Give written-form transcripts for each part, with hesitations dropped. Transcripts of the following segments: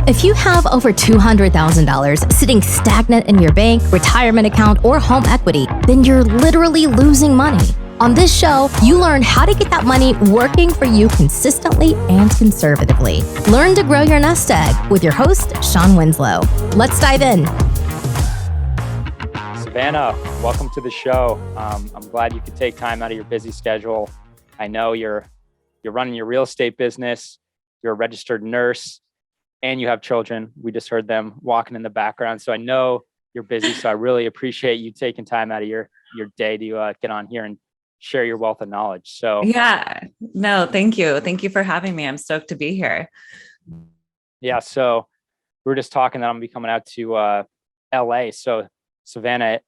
If you have over $200,000 sitting stagnant in your bank, retirement account, or home equity, then you're literally losing money. On this show, you learn how to get that money working for you consistently and conservatively. Learn to grow your nest egg with your host, Sean Winslow. Let's dive in. Savannah, welcome to the show. I'm glad you could take time out of your busy schedule. I know you're running your real estate business, you're a registered nurse, and you have children. We just heard them walking in the background. So I know you're busy. So I really appreciate you taking time out of your day to get on here and share your wealth of knowledge. So yeah, no, thank you. Thank you for having me. I'm stoked to be here. Yeah. So we were just talking that I'm gonna be coming out to LA. So Savannah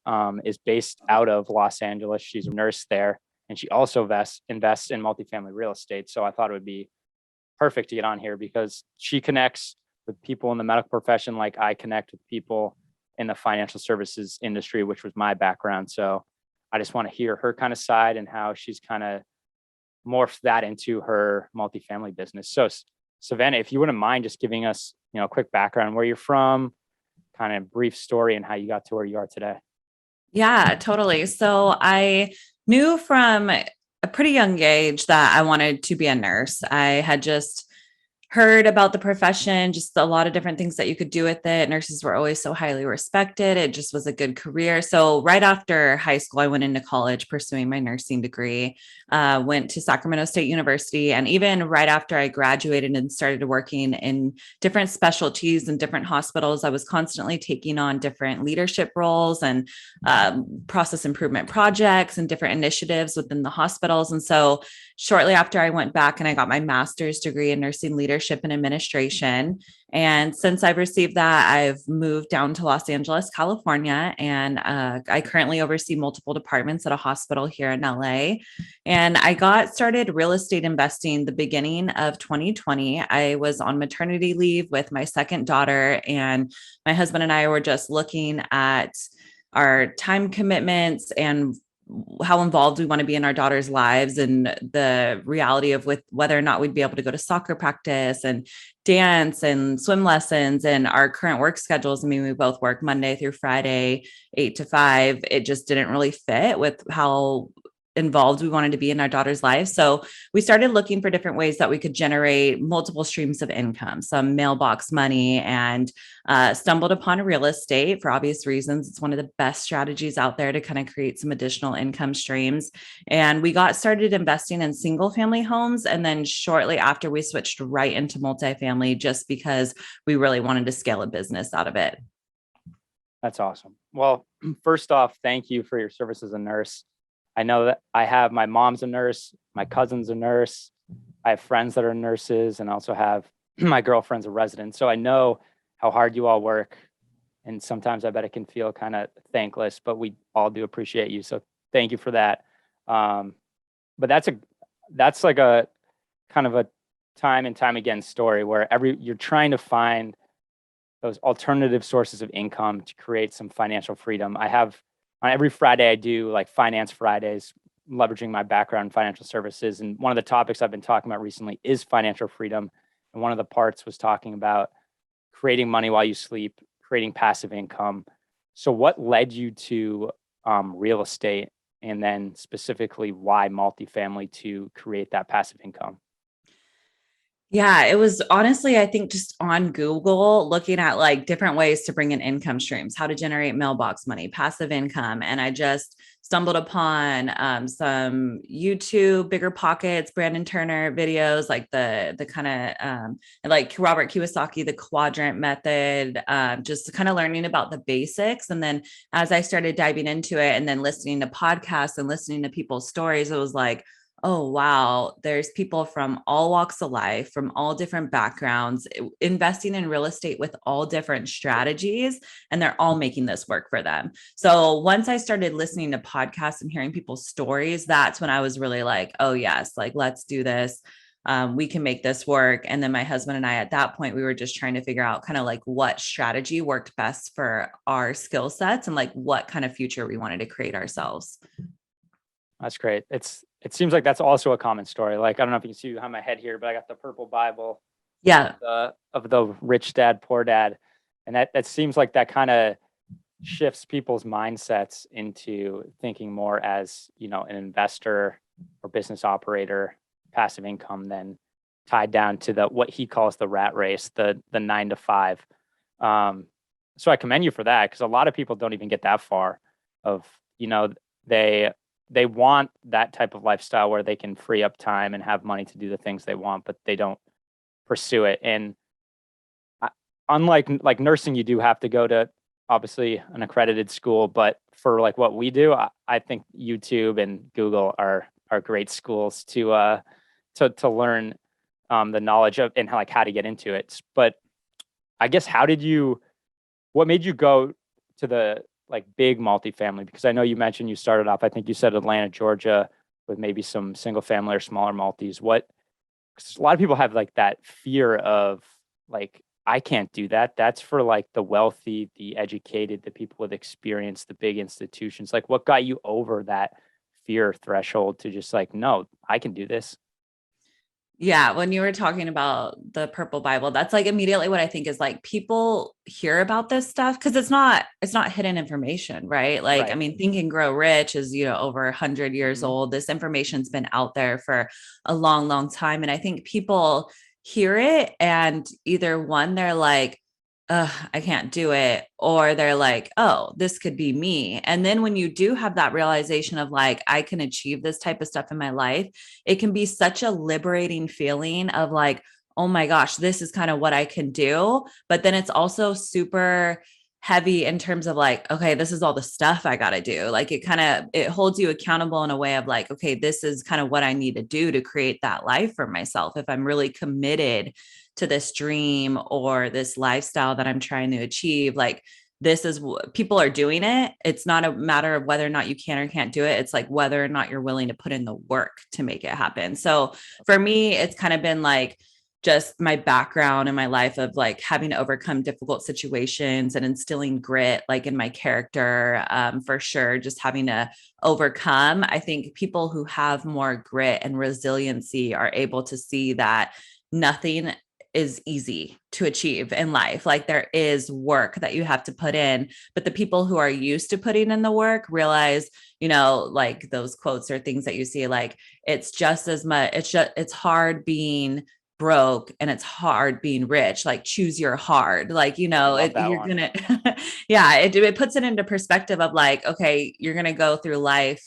is based out of Los Angeles. She's a nurse there, and she also invests in multifamily real estate. So I thought it would be perfect to get on here because she connects with people in the medical profession like I connect with people in the financial services industry, which was my background. So I just want to hear her kind of side and how she's kind of morphed that into her multifamily business. So Savannah, if you wouldn't mind just giving us, a quick background, where you're from, kind of brief story and how you got to where you are today. Yeah, totally. So I knew from a pretty young age that I wanted to be a nurse. I had just heard about the profession, just a lot of different things that you could do with it. Nurses were always so highly respected. It just was a good career. So right after high school, I went into college pursuing my nursing degree, went to Sacramento State University. And even right after I graduated and started working in different specialties and different hospitals, I was constantly taking on different leadership roles and process improvement projects and different initiatives within the hospitals. And so shortly after I went back and I got my master's degree in nursing leadership and administration. And since I've received that, I've moved down to Los Angeles, California, and I currently oversee multiple departments at a hospital here in LA. And I got started real estate investing the beginning of 2020. I was on maternity leave with my second daughter, and my husband and I were just looking at our time commitments and how involved we want to be in our daughter's lives, and the reality of with whether or not we'd be able to go to soccer practice and dance and swim lessons and our current work schedules. I mean, we both work Monday through Friday, 8 to 5. It just didn't really fit with how involved we wanted to be in our daughter's life. So we started looking for different ways that we could generate multiple streams of income, some mailbox money, and stumbled upon real estate for obvious reasons. It's one of the best strategies out there to kind of create some additional income streams. And we got started investing in single family homes. And then shortly after, we switched right into multifamily just because we really wanted to scale a business out of it. That's awesome. Well, first off, thank you for your service as a nurse. I know that my mom's a nurse, my cousin's a nurse. I have friends that are nurses, and also have my girlfriend's a resident. So I know how hard you all work. And sometimes I bet it can feel kind of thankless, but we all do appreciate you. So thank you for that. But that's like a kind of a time and time again story where you're trying to find those alternative sources of income to create some financial freedom. On every Friday, I do like Finance Fridays, leveraging my background in financial services. And one of the topics I've been talking about recently is financial freedom. And one of the parts was talking about creating money while you sleep, creating passive income. So what led you to real estate, and then specifically why multifamily to create that passive income? Yeah, it was honestly, I think just on Google looking at like different ways to bring in income streams, how to generate mailbox money, passive income. And I just stumbled upon some YouTube, Bigger Pockets, Brandon Turner videos, like the kind of like Robert Kiyosaki, the quadrant method, just kind of learning about the basics. And then as I started diving into it and then listening to podcasts and listening to people's stories, it was like, oh, wow, there's people from all walks of life, from all different backgrounds, investing in real estate with all different strategies, and they're all making this work for them. So once I started listening to podcasts and hearing people's stories, that's when I was really like, oh, yes, like, let's do this. We can make this work. And then my husband and I, at that point, we were just trying to figure out kind of like what strategy worked best for our skill sets and like what kind of future we wanted to create ourselves. That's great. It seems like that's also a common story. Like, I don't know if you can see behind my head here, but I got the purple Bible Yeah. of the rich dad, poor dad. And that seems like that kind of shifts people's mindsets into thinking more as, an investor or business operator, passive income, than tied down to what he calls the rat race, the 9 to 5. So I commend you for that, because a lot of people don't even get that far of, they they want that type of lifestyle where they can free up time and have money to do the things they want, but they don't pursue it. And unlike like nursing, you do have to go to obviously an accredited school, but for like what we do, I think YouTube and Google are great schools to learn the knowledge of and how to get into it. But I guess what made you go to the like big multifamily? Because I know you mentioned you started off, I think you said Atlanta, Georgia, with maybe some single family or smaller multis. 'Cause a lot of people have like that fear of like, I can't do that. That's for like the wealthy, the educated, the people with experience, the big institutions. Like, what got you over that fear threshold to just like, no, I can do this? Yeah, when you were talking about the purple Bible, that's like immediately what I think is like people hear about this stuff because it's not hidden information, right? Like, I Right. mean, Think and Grow Rich is, over 100 years Mhm. old. This information's been out there for a long, long time. And I think people hear it and either one, they're like, I can't do it. Or they're like, oh, this could be me. And then when you do have that realization of like, I can achieve this type of stuff in my life, it can be such a liberating feeling of like, oh my gosh, this is kind of what I can do. But then it's also super heavy in terms of like, okay, this is all the stuff I got to do. Like it holds you accountable in a way of like, okay, this is kind of what I need to do to create that life for myself. If I'm really committed to this dream or this lifestyle that I'm trying to achieve, like this is people are doing it. It's not a matter of whether or not you can or can't do it. It's like whether or not you're willing to put in the work to make it happen. So for me, it's kind of been like just my background in my life of like having to overcome difficult situations and instilling grit like in my character, for sure, just having to overcome. I think people who have more grit and resiliency are able to see that nothing is easy to achieve in life. Like there is work that you have to put in, but the people who are used to putting in the work realize, like those quotes or things that you see, like it's just as much, it's hard being broke and it's hard being rich. Like choose your hard, like, I love that you're one. gonna, yeah, it puts it into perspective of like, okay, you're gonna go through life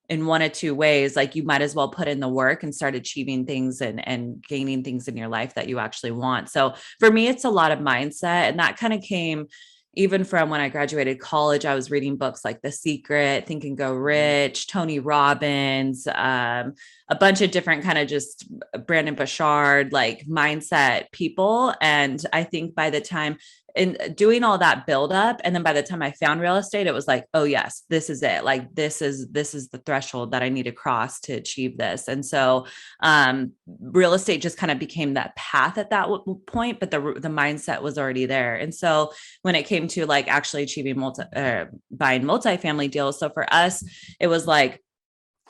in one of two ways. Like you might as well put in the work and start achieving things and gaining things in your life that you actually want. So for me, it's a lot of mindset. And that kind of came even from when I graduated college. I was reading books like The Secret, Think and Go Rich, Tony Robbins, a bunch of different kind of just Brandon Bouchard, like mindset people. And I think by the time in doing all that build up, and then by the time I found real estate, it was like, oh yes, this is it. Like this is the threshold that I need to cross to achieve this. And so real estate just kind of became that path at that point, but the mindset was already there. And so when it came to like actually achieving buying multifamily deals, so for us, it was like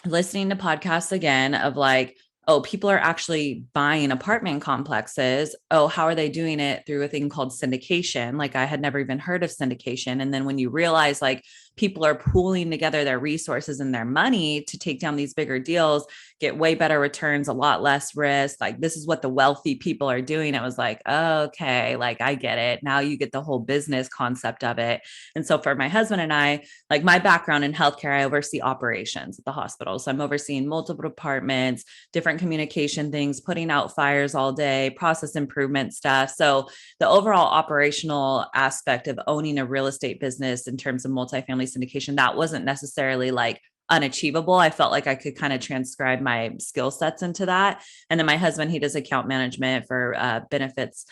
listening to podcasts again of like, oh, people are actually buying apartment complexes. Oh, how are they doing it? Through a thing called syndication. Like I had never even heard of syndication. And then when you realize like people are pooling together their resources and their money to take down these bigger deals, get way better returns, a lot less risk. Like this is what the wealthy people are doing. It was like, oh, okay, like I get it. Now you get the whole business concept of it. And so for my husband and I, like my background in healthcare, I oversee operations at the hospital. So I'm overseeing multiple departments, different communication things, putting out fires all day, process improvement stuff. So the overall operational aspect of owning a real estate business in terms of multifamily syndication, that wasn't necessarily like unachievable. I felt like I could kind of transcribe my skill sets into that. And then my husband, he does account management for benefits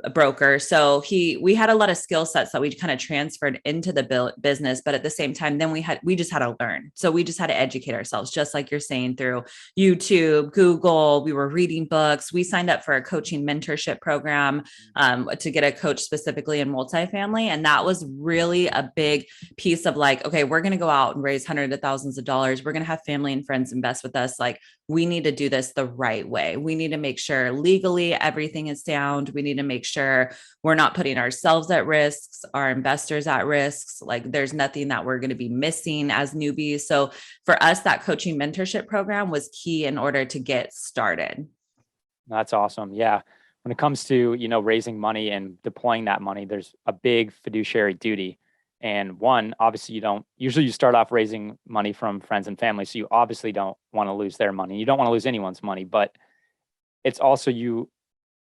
a broker. So we had a lot of skill sets that we kind of transferred into the business, but at the same time, then we just had to learn. So we just had to educate ourselves, just like you're saying, through YouTube, Google. We were reading books. We signed up for a coaching mentorship program to get a coach specifically in multifamily. And that was really a big piece of like, okay, we're going to go out and raise hundreds of thousands of dollars. We're going to have family and friends invest with us. Like, we need to do this the right way. We need to make sure legally everything is sound. We need to make sure we're not putting ourselves at risks, our investors at risks. Like, there's nothing that we're going to be missing as newbies. So for us, that coaching mentorship program was key in order to get started. That's awesome. Yeah. When it comes to, raising money and deploying that money, there's a big fiduciary duty. And one, obviously you start off raising money from friends and family. So you obviously don't want to lose their money. You don't want to lose anyone's money, but it's also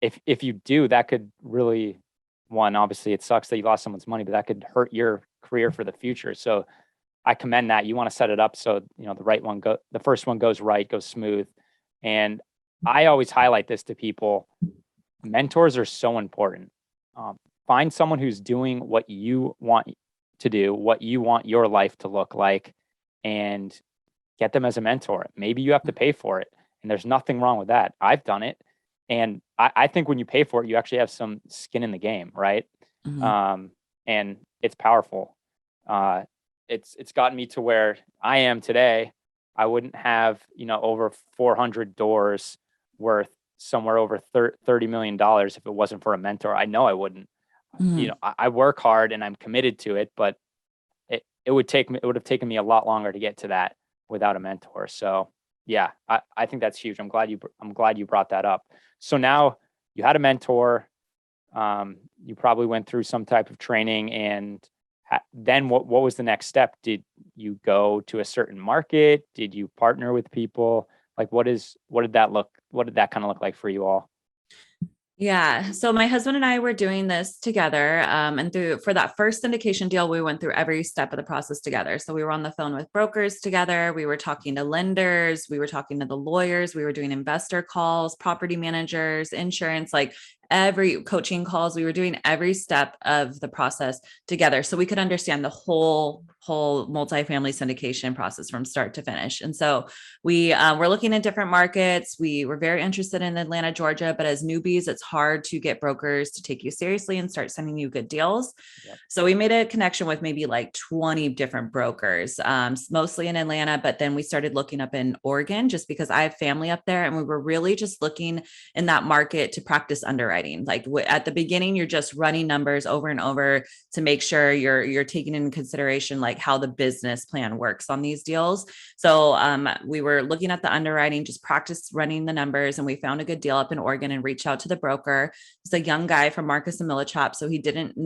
if you do, that could really, one, obviously it sucks that you lost someone's money, but that could hurt your career for the future. So I commend that. You want to set it up so, the first one goes right, goes smooth. And I always highlight this to people. Mentors are so important. Find someone who's doing what you want to do, what you want your life to look like, and get them as a mentor. Maybe you have to pay for it, and there's nothing wrong with that. I've done it. And I think when you pay for it, you actually have some skin in the game, right? Mm-hmm. And it's powerful. It's gotten me to where I am today. I wouldn't have, over 400 doors worth somewhere over $30 million if it wasn't for a mentor. I know I wouldn't. Mm-hmm. I work hard and I'm committed to it, but it would have taken me a lot longer to get to that without a mentor. So yeah, I think that's huge. I'm glad you brought that up. So now you had a mentor, you probably went through some type of training, and then what was the next step? Did you go to a certain market? Did you partner with people? Like, what did that kind of look like for you all? Yeah. So my husband and I were doing this together. And for that first syndication deal, we went through every step of the process together. So we were on the phone with brokers together. We were talking to lenders. We were talking to the lawyers. We were doing investor calls, property managers, insurance, like every coaching calls. We were doing every step of the process together so we could understand the whole multifamily syndication process from start to finish. And so we were looking at different markets. We were very interested in Atlanta, Georgia, but as newbies, it's hard to get brokers to take you seriously and start sending you good deals. Yep. So we made a connection with maybe like 20 different brokers, mostly in Atlanta, but then we started looking up in Oregon just because I have family up there, and we were really just looking in that market to practice underwriting. Like at the beginning, you're just running numbers over and over to make sure you're taking into consideration like how the business plan works on these deals. So we were looking at the underwriting, just practice running the numbers, and we found a good deal up in Oregon and reached out to the broker. It's a young guy from Marcus and Millichap. So he didn't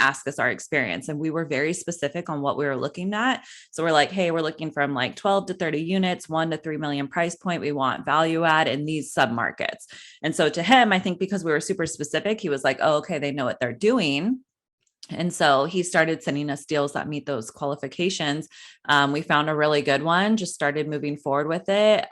ask us our experience, and we were very specific on what we were looking at. So we're like, hey, we're looking from like 12 to 30 units, 1 to 3 million price point. We want value add in these submarkets. And so to him, I think because we were super specific, he was like, oh, okay, they know what they're doing. And so he started sending us deals that meet those qualifications. We found a really good one, just started moving forward with it.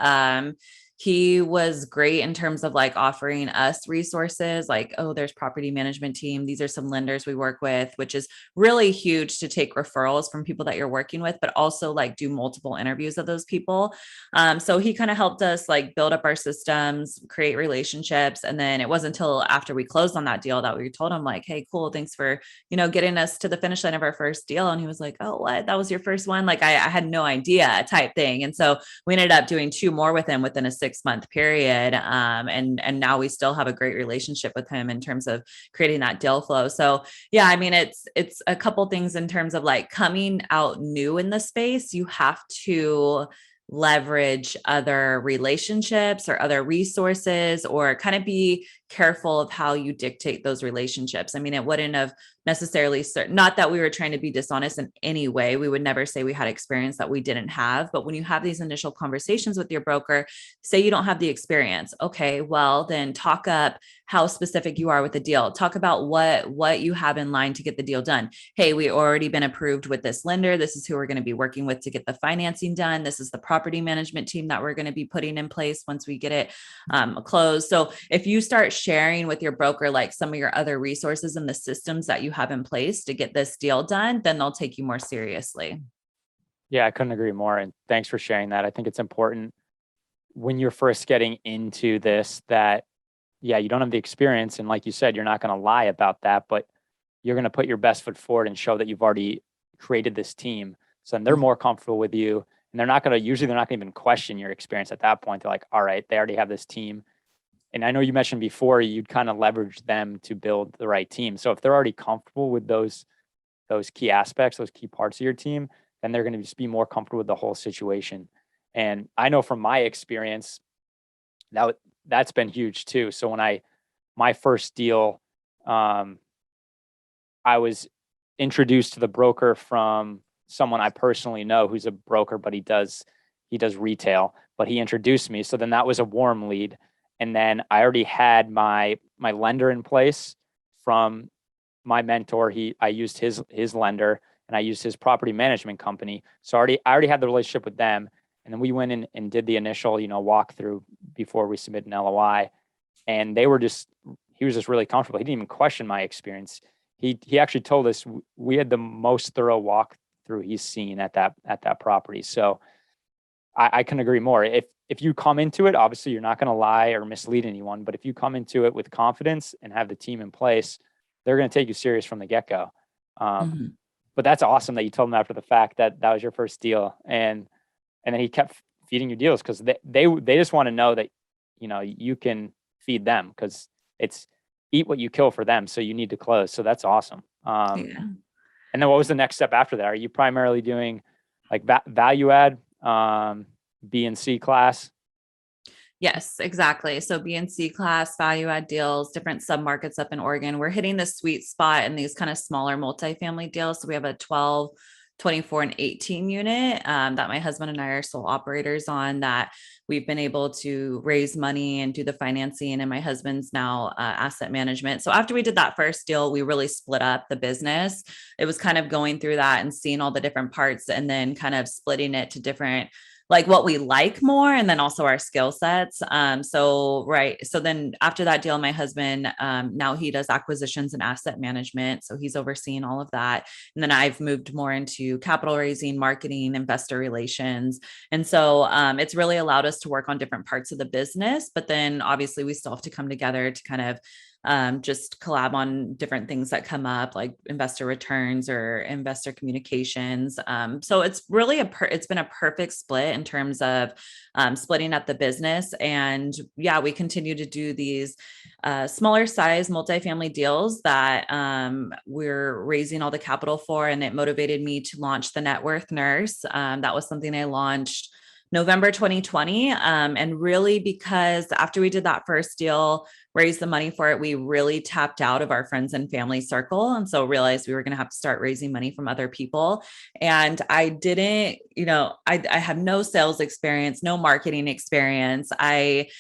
He was great in terms of like offering us resources like, oh, there's property management team. These are some lenders we work with, which is really huge to take referrals from people that you're working with, but also like do multiple interviews of those people. So he kind of helped us like build up our systems, create relationships. And then it wasn't until after we closed on that deal that we told him like, hey, cool, thanks for, getting us to the finish line of our first deal. And he was like, oh, what? That was your first one? Like I had no idea type thing. And so we ended up doing 2 more with him within a 6-month period. And now we still have a great relationship with him in terms of creating that deal flow. So yeah, I mean, it's a couple things in terms of like coming out new in the space. You have to leverage other relationships or other resources, or kind of be careful of how you dictate those relationships. I mean, it wouldn't have necessarily, not that we were trying to be dishonest in any way. We would never say we had experience that we didn't have. But when you have these initial conversations with your broker, say you don't have the experience. Okay, well, then talk up how specific you are with the deal. Talk about what you have in line to get the deal done. Hey, we already been approved with this lender. This is who we're going to be working with to get the financing done. This is the property management team that we're going to be putting in place once we get it closed. So if you start sharing with your broker, like some of your other resources and the systems that you have in place to get this deal done, then they'll take you more seriously. Yeah, I couldn't agree more. And thanks for sharing that. I think it's important when you're first getting into this that, yeah, you don't have the experience. And like you said, you're not going to lie about that, but you're going to put your best foot forward and show that you've already created this team. So then they're more comfortable with you. And they're not going to even question your experience at that point. They're like, all right, they already have this team. And I know you mentioned before, you'd kind of leverage them to build the right team. So if they're already comfortable with those key aspects, those key parts of your team, then they're going to just be more comfortable with the whole situation. And I know from my experience that's been huge too. So when my first deal, I was introduced to the broker from someone I personally know who's a broker, but he does retail, but he introduced me. So then that was a warm lead. And then I already had my lender in place from my mentor. I used his lender and I used his property management company. So I already had the relationship with them. And then we went in and did the initial, walkthrough before we submit an LOI. And he was just really comfortable. He didn't even question my experience. He actually told us we had the most thorough walkthrough he's seen at that property. So I couldn't agree more. If you come into it, obviously you're not going to lie or mislead anyone, but if you come into it with confidence and have the team in place, they're going to take you serious from the get-go. But that's awesome that you told them after the fact that was your first deal. And then he kept feeding you deals because they just want to know that, you can feed them because it's eat what you kill for them. So you need to close. So that's awesome. And then what was the next step after that? Are you primarily doing like value add, B and C class? Yes, exactly. So B and C class, value add deals, different submarkets up in Oregon. We're hitting the sweet spot in these kind of smaller multifamily deals. So we have a 12, 24, and 18 unit that my husband and I are sole operators on, that we've been able to raise money and do the financing. And my husband's now asset management. So after we did that first deal, we really split up the business. It was kind of going through that and seeing all the different parts and then kind of splitting it to different, like what we like more, and then also our skill sets. So then after that deal, my husband, now he does acquisitions and asset management. So he's overseeing all of that. And then I've moved more into capital raising, marketing, investor relations. And so it's really allowed us to work on different parts of the business, but then obviously we still have to come together to kind of just collab on different things that come up, like investor returns or investor communications. So it's really it's been a perfect split in terms of splitting up the business. And yeah, we continue to do these smaller size multifamily deals that we're raising all the capital for. And it motivated me to launch the Net Worth Nurse. That was something I launched November 2020. And really because after we did that first deal, raised the money for it, we really tapped out of our friends and family circle. And so realized we were going to have to start raising money from other people. And I didn't, I have no sales experience, no marketing experience. I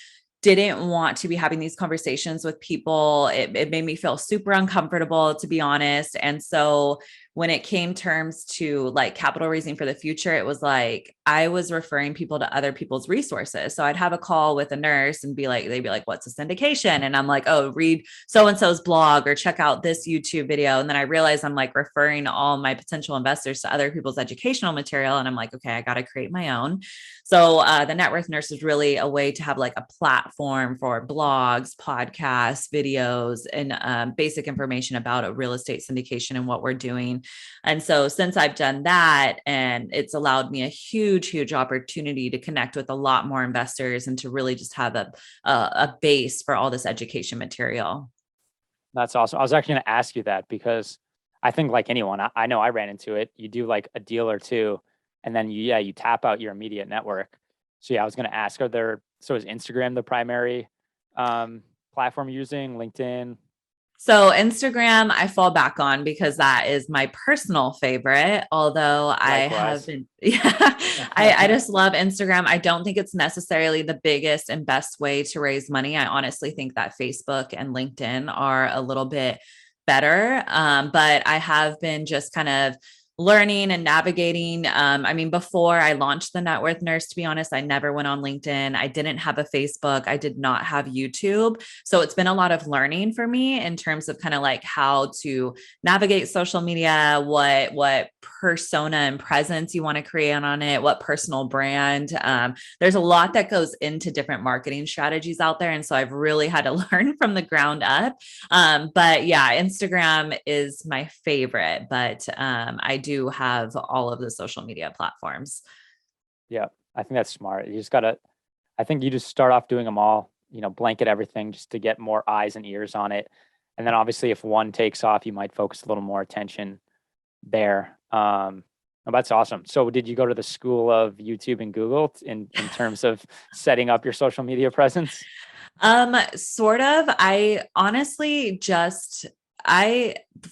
didn't want to be having these conversations with people. It made me feel super uncomfortable, to be honest. And so when it came terms to like capital raising for the future, it was like I was referring people to other people's resources. So I'd have a call with a nurse and they'd be like, what's a syndication? And I'm like, oh, read so-and-so's blog or check out this YouTube video. And then I realized I'm like referring all my potential investors to other people's educational material. And I'm like, okay, I got to create my own. So the Net Worth Nurse is really a way to have like a platform for blogs, podcasts, videos, and basic information about a real estate syndication and what we're doing. And so since I've done that, and it's allowed me a huge opportunity to connect with a lot more investors and to really just have a base for all this education material. That's awesome. I was actually going to ask you that because I think like anyone, I know I ran into it. You do like a deal or two, and then you tap out your immediate network. So yeah, I was going to ask, is Instagram the primary platform you're using, LinkedIn? So Instagram, I fall back on because that is my personal favorite. Although Likewise. I have been, I just love Instagram. I don't think it's necessarily the biggest and best way to raise money. I honestly think that Facebook and LinkedIn are a little bit better. But I have been just kind of learning and navigating. I mean, before I launched the Net Worth Nurse, to be honest, I never went on LinkedIn. I didn't have a Facebook. I did not have YouTube. So it's been a lot of learning for me in terms of kind of like how to navigate social media, what persona and presence you want to create on it, what personal brand. There's a lot that goes into different marketing strategies out there. And so I've really had to learn from the ground up. But yeah, Instagram is my favorite, but I do have all of the social media platforms. Yeah, I think that's smart. You just gotta, I think you just start off doing them all, blanket everything just to get more eyes and ears on it. And then obviously if one takes off, you might focus a little more attention there. That's awesome. So did you go to the school of YouTube and Google in terms of setting up your social media presence? Sort of. I honestly just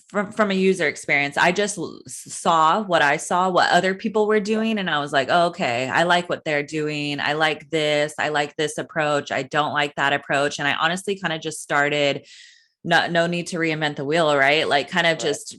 from a user experience, I just saw what I saw, what other people were doing. And I was like, oh, okay, I like what they're doing. I like this. I like this approach. I don't like that approach. And I honestly kind of just started no need to reinvent the wheel, right? Like kind of just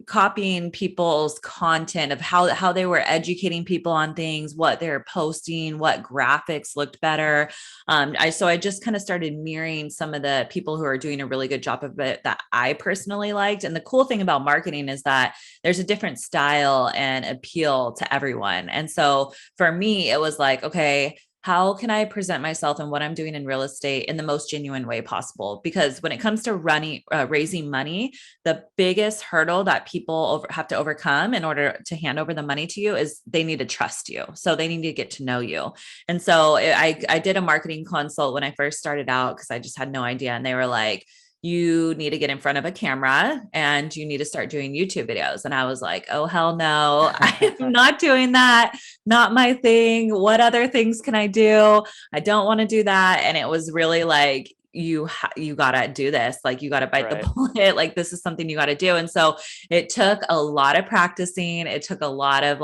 copying people's content of how they were educating people on things, what they're posting, what graphics looked better. So I just kind of started mirroring some of the people who are doing a really good job of it that I personally liked. And the cool thing about marketing is that there's a different style and appeal to everyone. And so for me, it was like, okay, how can I present myself and what I'm doing in real estate in the most genuine way possible? Because when it comes to raising money, the biggest hurdle that people have to overcome in order to hand over the money to you is they need to trust you. So they need to get to know you. And so I did a marketing consult when I first started out because I just had no idea. And they were like, you need to get in front of a camera and you need to start doing YouTube videos. And I was like, oh, hell no, I'm not doing that. Not my thing. What other things can I do? I don't want to do that. And it was really like, you got to do this. Like you got to bite the bullet. Like this is something you got to do. And so it took a lot of practicing. It took a lot of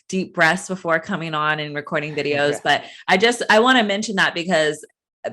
deep breaths before coming on and recording videos. But I want to mention that because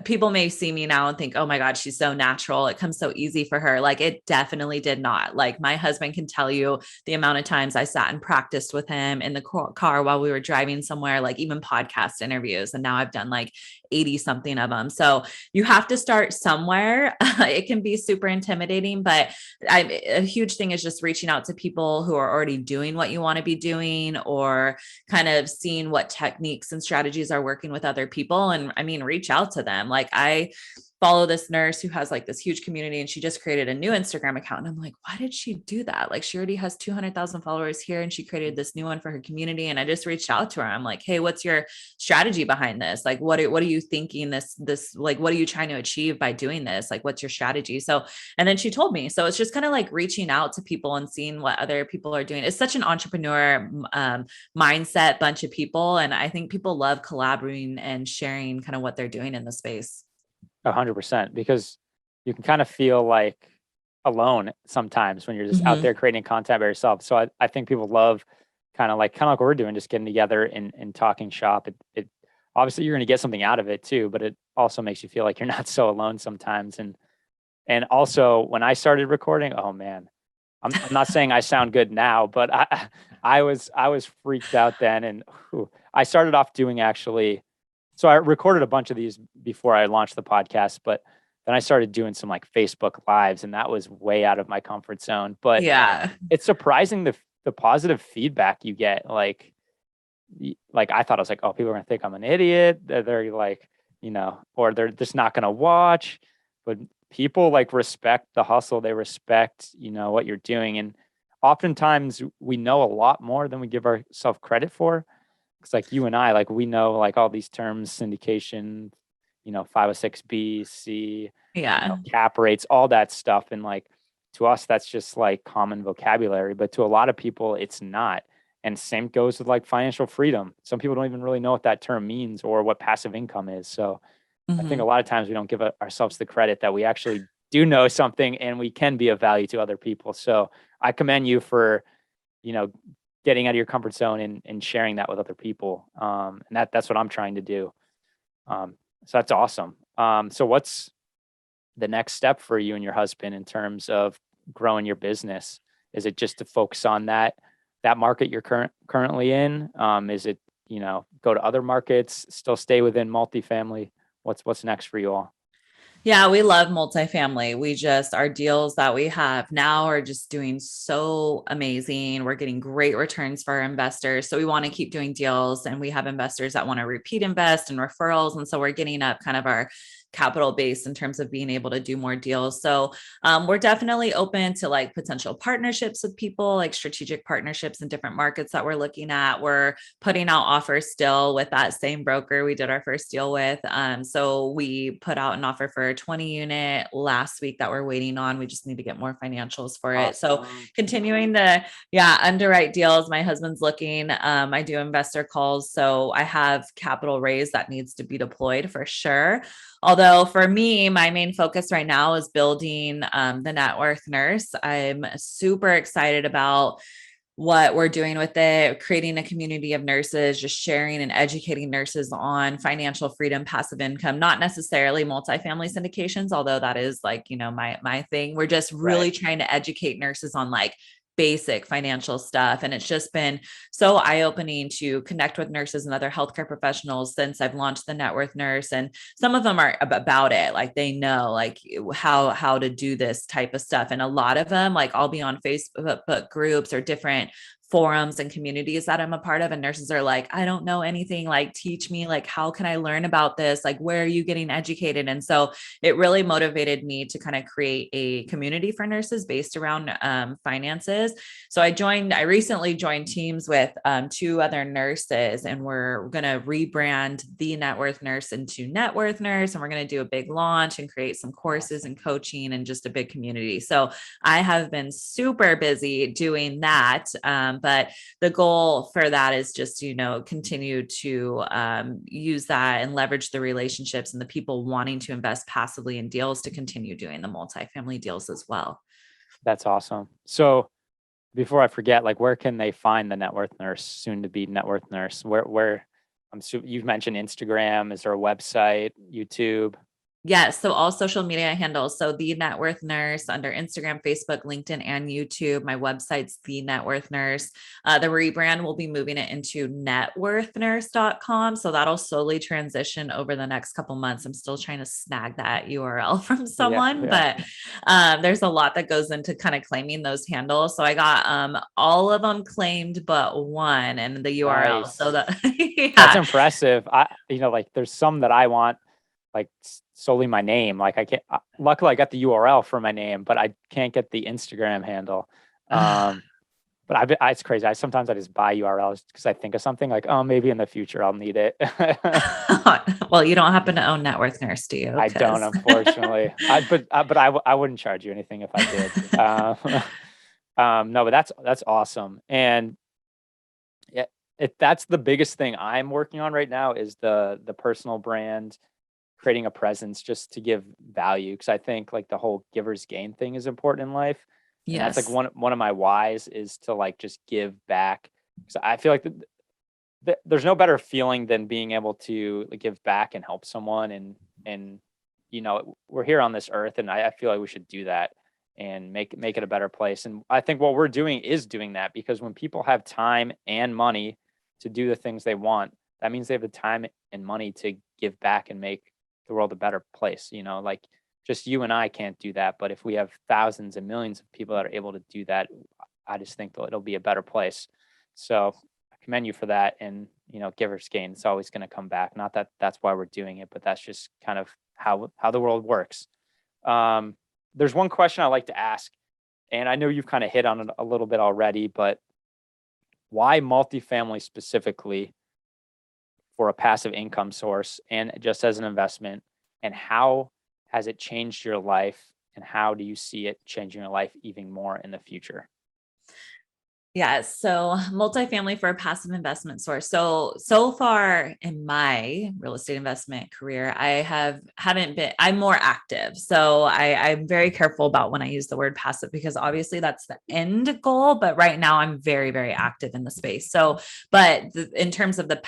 people may see me now and think, oh my God, she's so natural. It comes so easy for her. Like it definitely did not. Like my husband can tell you the amount of times I sat and practiced with him in the car while we were driving somewhere, like even podcast interviews. And now I've done like 80 something of them. So you have to start somewhere. It can be super intimidating, but a huge thing is just reaching out to people who are already doing what you want to be doing or kind of seeing what techniques and strategies are working with other people. And I mean, reach out to them. Like I follow this nurse who has like this huge community and she just created a new Instagram account. And I'm like, why did she do that? Like she already has 200,000 followers here and she created this new one for her community. And I just reached out to her. I'm like, hey, what's your strategy behind this? Like, what are you thinking this, like, what are you trying to achieve by doing this? Like, what's your strategy? So, and then she told me, so it's just kind of like reaching out to people and seeing what other people are doing. It's such an entrepreneur mindset bunch of people. And I think people love collaborating and sharing kind of what they're doing in the space. 100%, because you can kind of feel like alone sometimes when you're just out there creating content by yourself. So I think people love kind of like what we're doing, just getting together and talking shop. It obviously you're going to get something out of it too, but it also makes you feel like you're not so alone sometimes. And also when I started recording, oh man, I'm not saying I sound good now, but I was freaked out then. And I started off doing so I recorded a bunch of these before I launched the podcast, but then I started doing some like Facebook lives and that was way out of my comfort zone. But yeah, it's surprising the positive feedback you get. Like I thought I was like, oh, people are gonna think I'm an idiot. They're like, or they're just not gonna watch. But people like respect the hustle. They respect, what you're doing. And oftentimes we know a lot more than we give ourselves credit for. It's like you and I, like we know like all these terms, syndication, 506B, C, cap rates, all that stuff. And like to us, that's just like common vocabulary, but to a lot of people, it's not. And same goes with like financial freedom. Some people don't even really know what that term means or what passive income is. So I think a lot of times we don't give ourselves the credit that we actually do know something and we can be of value to other people. So I commend you for, getting out of your comfort zone and sharing that with other people. And that's what I'm trying to do. So that's awesome. So what's the next step for you and your husband in terms of growing your business? Is it just to focus on that market you're currently in? Is it, go to other markets, still stay within multifamily? What's next for you all? Yeah, we love multifamily. Our deals that we have now are just doing so amazing. We're getting great returns for our investors. So we want to keep doing deals, and we have investors that want to repeat invest and referrals. And so we're getting up kind of our capital base in terms of being able to do more deals. So we're definitely open to like potential partnerships with people, like strategic partnerships in different markets that we're looking at. We're putting out offers still with that same broker we did our first deal with. So we put out an offer for a 20 unit last week that we're waiting on. We just need to get more financials for it. So continuing to, underwrite deals. My husband's looking. I do investor calls. So I have capital raised that needs to be deployed for sure. Although for me, my main focus right now is building the net worth nurse. I'm super excited about what we're doing with it, creating a community of nurses, just sharing and educating nurses on financial freedom, passive income, not necessarily multifamily syndications, although that is like, my thing. We're just really trying to educate nurses on like basic financial stuff. And it's just been so eye-opening to connect with nurses and other healthcare professionals since I've launched the Net Worth Nurse. And some of them are about it. Like they know like how to do this type of stuff. And a lot of them, like I'll be on Facebook groups or different forums and communities that I'm a part of. And nurses are like, I don't know anything, like teach me, like, how can I learn about this? Like, where are you getting educated? And so it really motivated me to kind of create a community for nurses based around finances. So I recently joined teams with 2 other nurses, and we're going to rebrand the Net Worth Nurse into Net Worth Nurse. And we're going to do a big launch and create some courses and coaching and just a big community. So I have been super busy doing that. But the goal for that is just, continue to use that and leverage the relationships and the people wanting to invest passively in deals to continue doing the multifamily deals as well. That's awesome. So before I forget, like, where can they find the Net Worth Nurse, soon to be Net Worth Nurse? Where you've mentioned Instagram. Is there a website, YouTube? Yes. So all social media handles. So the Net Worth Nurse under Instagram, Facebook, LinkedIn, and YouTube. My website's the Net Worth Nurse. The rebrand will be moving it into networthnurse.com. So that'll slowly transition over the next couple months. I'm still trying to snag that URL from someone, but there's a lot that goes into kind of claiming those handles. So I got all of them claimed but one, and the URL. Nice. So that That's impressive. Like there's some that I want, like solely my name. Like I can't, luckily I got the URL for my name, but I can't get the Instagram handle. But it's crazy. Sometimes I just buy URLs because I think of something like, oh, maybe in the future I'll need it. Well, you don't happen to own Net Worth Nurse, do you? I don't, unfortunately. But I wouldn't charge you anything if I did. No, but that's awesome. And yeah, that's the biggest thing I'm working on right now is the personal brand, creating a presence just to give value. Cause I think like the whole giver's gain thing is important in life. And Yes. that's like one of my whys is to like just give back. So I feel like there's no better feeling than being able to like, give back and help someone. And we're here on this earth, and I feel like we should do that and make it a better place. And I think what we're doing is doing that, because when people have time and money to do the things they want, that means they have the time and money to give back and make the world a better place. Like just you and I can't do that, but if we have thousands and millions of people that are able to do that, I just think that it'll be a better place. So I commend you for that. And giver's gain, it's always going to come back. Not that that's why we're doing it, but that's just kind of how the world works. There's one question I like to ask, and I know you've kind of hit on it a little bit already, but why multifamily specifically for a passive income source and just as an investment? And how has it changed your life? And how do you see it changing your life even more in the future? Yes. So multifamily for a passive investment source. So far in my real estate investment career, I'm more active. So I'm very careful about when I use the word passive, because obviously that's the end goal. But right now I'm very, very active in the space. So, in terms of the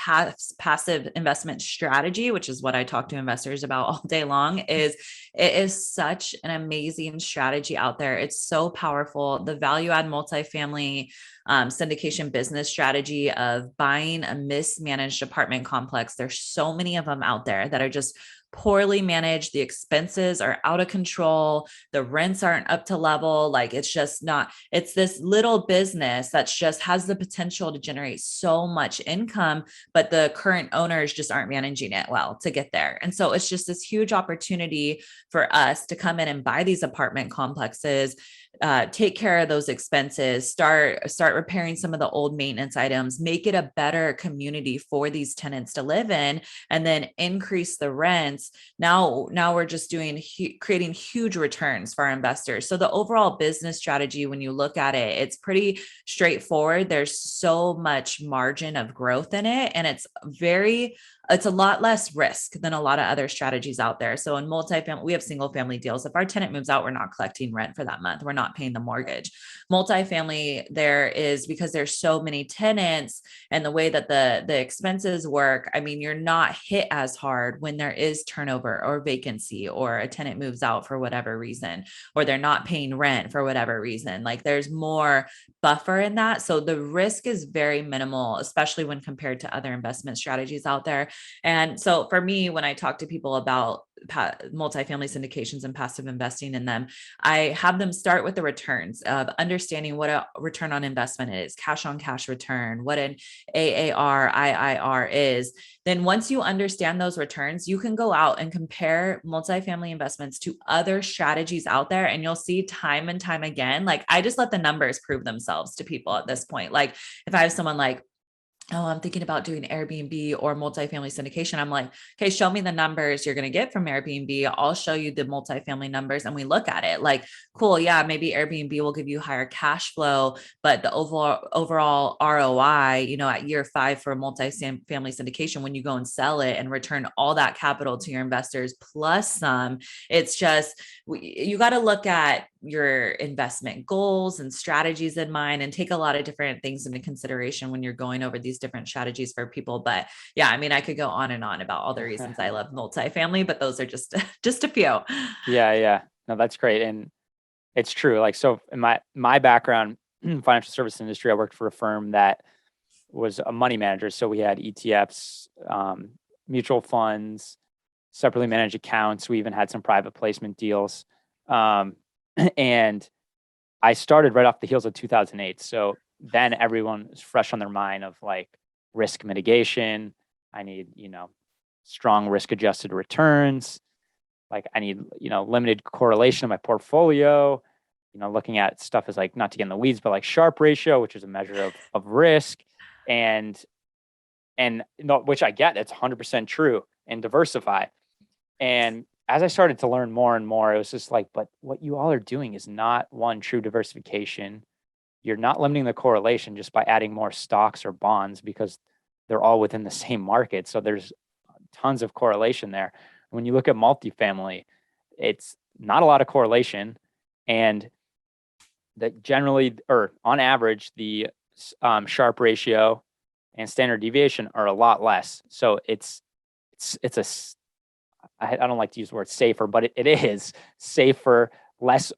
passive investment strategy, which is what I talk to investors about all day long, it is such an amazing strategy out there. It's so powerful. The value add multifamily syndication business strategy of buying a mismanaged apartment complex. There's so many of them out there that are just poorly managed. The expenses are out of control. The rents aren't up to level. Like, it's just not, it's this little business that's just has the potential to generate so much income, but the current owners just aren't managing it well to get there. And so it's just this huge opportunity for us to come in and buy these apartment complexes, take care of those expenses, start repairing some of the old maintenance items, make it a better community for these tenants to live in, and then increase the rents. Now we're just creating huge returns for our investors. So the overall business strategy, when you look at it, it's pretty straightforward. There's so much margin of growth in it, and it's a lot less risk than a lot of other strategies out there. So in multifamily, we have single family deals. If our tenant moves out, we're not collecting rent for that month. We're not paying the mortgage. Multifamily, because there's so many tenants and the way that the expenses work, I mean, you're not hit as hard when there is turnover or vacancy, or a tenant moves out for whatever reason, or they're not paying rent for whatever reason. Like, there's more buffer in that. So the risk is very minimal, especially when compared to other investment strategies out there. And so for me, when I talk to people about multifamily syndications and passive investing in them, I have them start with the returns of understanding what a return on investment is, cash on cash return, what an AAR, IIR is. Then once you understand those returns, you can go out and compare multifamily investments to other strategies out there. And you'll see time and time again, like, I just let the numbers prove themselves to people at this point. Like, if I have someone like, oh, I'm thinking about doing Airbnb or multifamily syndication, I'm like, okay, show me the numbers you're going to get from Airbnb. I'll show you the multifamily numbers. And we look at it like, cool. Yeah, maybe Airbnb will give you higher cash flow, but the overall ROI, at year 5 for a multifamily syndication, when you go and sell it and return all that capital to your investors plus some, it's just, you got to look at your investment goals and strategies in mind, and take a lot of different things into consideration when you're going over these different strategies for people. But yeah, I mean, I could go on and on about all the reasons I love multifamily, but those are just a few. Yeah. No, that's great. And it's true. Like, so in my background, financial service industry, I worked for a firm that was a money manager. So we had ETFs, mutual funds, separately managed accounts. We even had some private placement deals. And I started right off the heels of 2008. So then everyone was fresh on their mind of like risk mitigation. I need, strong risk adjusted returns. Like, I need, limited correlation of my portfolio, looking at stuff as like, not to get in the weeds, but like Sharpe ratio, which is a measure of risk, and which I get, it's 100% true, and diversify. And as I started to learn more and more, it was just like, but what you all are doing is not one true diversification. You're not limiting the correlation just by adding more stocks or bonds, because they're all within the same market. So there's tons of correlation there. When you look at multifamily, it's not a lot of correlation, and that generally, or on average, the Sharpe ratio and standard deviation are a lot less. So I don't like to use the word safer, but it is safer,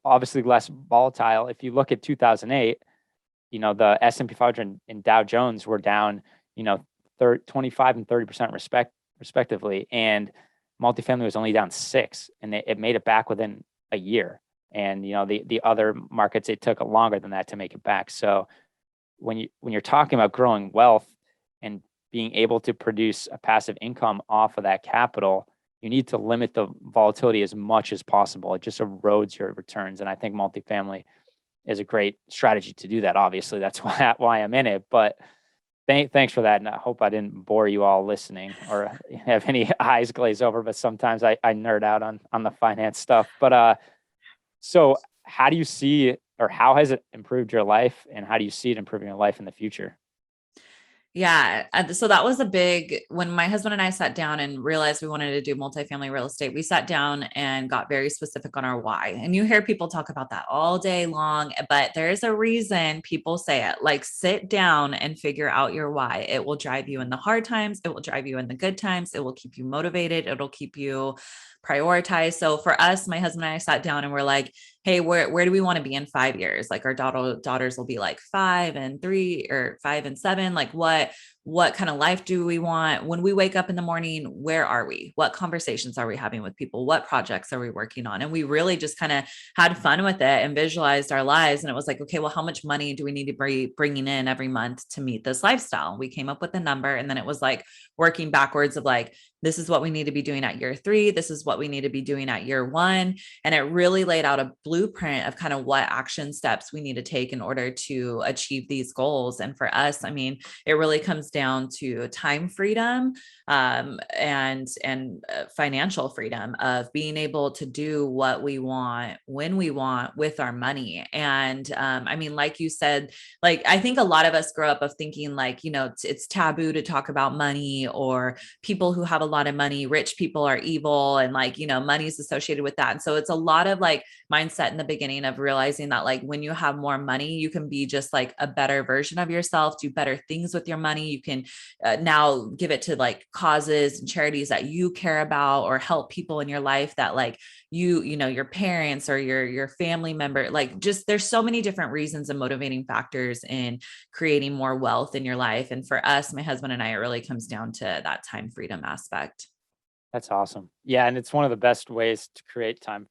obviously less volatile. If you look at 2008, the S&P 500 and Dow Jones were down, 25 and 30% respectively. And multifamily was only down 6, and it made it back within a year. And, the other markets, it took longer than that to make it back. So when you're talking about growing wealth and being able to produce a passive income off of that capital, you need to limit the volatility as much as possible. It just erodes your returns. And I think multifamily is a great strategy to do that. Obviously, that's why I'm in it. But thanks for that. And I hope I didn't bore you all listening or have any eyes glaze over. But sometimes I nerd out on the finance stuff. But so how do you see or how has it improved your life, and how do you see it improving your life in the future? Yeah. So that was when my husband and I sat down and realized we wanted to do multifamily real estate, we sat down and got very specific on our why. And you hear people talk about that all day long, but there's a reason people say it. Like, sit down and figure out your why. It will drive you in the hard times. It will drive you in the good times. It will keep you motivated. It'll keep you prioritized. So for us, my husband and I sat down and we're like, hey, where do we want to be in 5 years? Like, our daughters will be like 5 and 3 or 5 and 7. Like, what kind of life do we want? When we wake up in the morning, where are we? What conversations are we having with people? What projects are we working on? And we really just kind of had fun with it and visualized our lives. And it was like, okay, well, how much money do we need to be bringing in every month to meet this lifestyle? We came up with a number, and then it was like working backwards of like, this is what we need to be doing at year 3. This is what we need to be doing at year 1. And it really laid out a blueprint of kind of what action steps we need to take in order to achieve these goals. And for us, I mean, it really comes down to time freedom, and financial freedom of being able to do what we want when we want with our money. And I mean, like you said, like, I think a lot of us grow up of thinking like, it's taboo to talk about money, or people who have a lot of money, rich people are evil, and like, money's associated with that. And so it's a lot of like mindset in the beginning of realizing that like, when you have more money, you can be just like a better version of yourself, do better things with your money. You can now give it to like causes and charities that you care about, or help people in your life that like your parents or your family member, like, just, there's so many different reasons and motivating factors in creating more wealth in your life. And for us, my husband and I, it really comes down to that time freedom aspect. That's awesome. Yeah, and it's one of the best ways to create time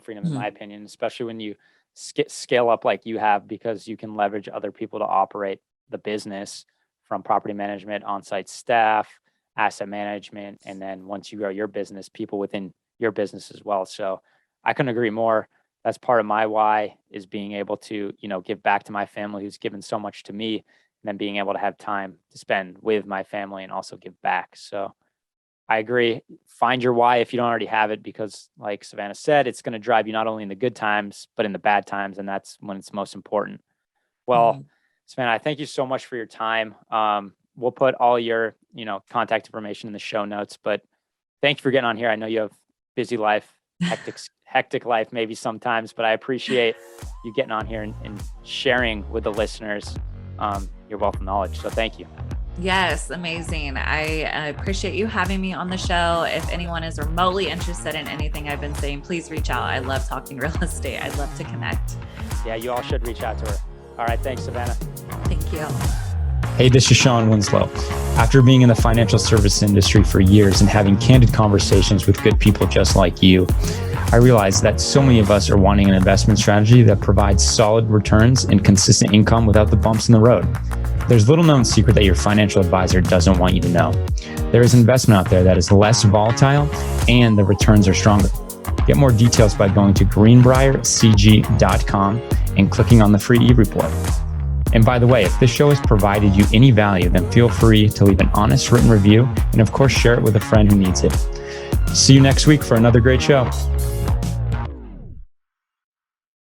freedom, in my opinion, especially when you scale up like you have, because you can leverage other people to operate the business, from property management, on-site staff, asset management, and then once you grow your business, people within your business as well. So I couldn't agree more. That's part of my why, is being able to, give back to my family who's given so much to me, and then being able to have time to spend with my family and also give back. So I agree. Find your why if you don't already have it, because like Savannah said, it's going to drive you not only in the good times, but in the bad times. And that's when it's most important. Well, Savannah, I thank you so much for your time. We'll put all your, contact information in the show notes, but thank you for getting on here. I know you have busy life, hectic life maybe sometimes, but I appreciate you getting on here and sharing with the listeners your wealth of knowledge. So thank you. Yes, amazing. I appreciate you having me on the show. If anyone is remotely interested in anything I've been saying, please reach out. I love talking real estate. I'd love to connect. Yeah, you all should reach out to her. All right. Thanks, Savannah. Thank you. Hey, this is Sean Winslow. After being in the financial service industry for years and having candid conversations with good people just like you, I realized that so many of us are wanting an investment strategy that provides solid returns and consistent income without the bumps in the road. There's little known secret that your financial advisor doesn't want you to know. There is investment out there that is less volatile and the returns are stronger. Get more details by going to greenbriercg.com and clicking on the free e-report. And by the way, if this show has provided you any value, then feel free to leave an honest written review and of course share it with a friend who needs it. See you next week for another great show.